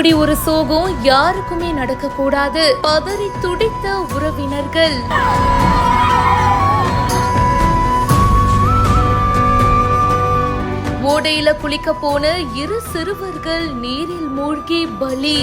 இப்படி ஒரு சோகம் யாருக்குமே நடக்க கூடாது. பதறி துடித்த உறவினர்கள். ஓடையில குளிக்க போன 2 சிறுவர்கள் நீரில் மூழ்கி பலி.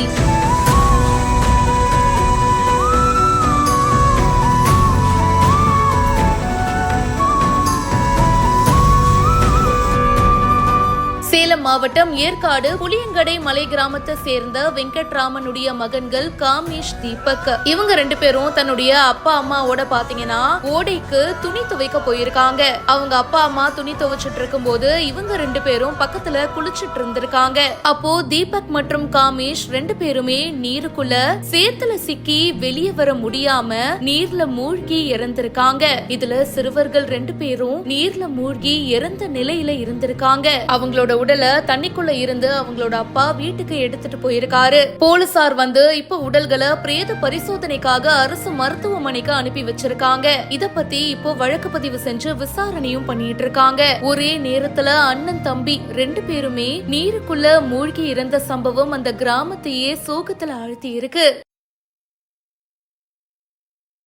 சேலம் மாவட்டம் ஏற்காடு புளியங்கடை மலை கிராமத்தை சேர்ந்த வெங்கட்ராமனுடைய மகன்கள் காமேஷ், தீபக். இவங்க 2 பேரும் தன்னுடைய அப்பா அம்மாவோட பாத்தீங்கன்னா ஓடைக்கு துணி துவைக்க போயிருக்காங்க. அவங்க அப்பா அம்மா துணி துவைச்சிட்டு இருக்கும் போது இவங்க 2 பேரும் பக்கத்துல குளிச்சிட்டு இருந்திருக்காங்க. அப்போ தீபக் மற்றும் காமேஷ் 2 பேருமே நீருக்குள்ள சேத்துல சிக்கி வெளியே வர முடியாம நீர்ல மூழ்கி இறந்திருக்காங்க. இதுல சிறுவர்கள் 2 பேரும் நீர்ல மூழ்கி இறந்த நிலையில இருந்திருக்காங்க. அவங்களோட உடலை தண்ணிக்குள்ள இருந்து அவங்களோட அப்பா வீட்டுக்கு எடுத்துட்டு போயிருக்காரு. போலீசார் வந்து இப்ப உடல்களை பிரேத பரிசோதனைக்காக அரசு மருத்துவமனைக்கு அனுப்பி வச்சிருக்காங்க. இத பத்தி இப்போ வழக்கு பதிவு செஞ்சு விசாரணையும் பண்ணிட்டு இருக்காங்க. ஒரே நேரத்துல அண்ணன் தம்பி 2 பேருமே நீருக்குள்ள மூழ்கி இறந்த சம்பவம் அந்த கிராமத்தையே சோகத்துல ஆழ்த்தி இருக்கு.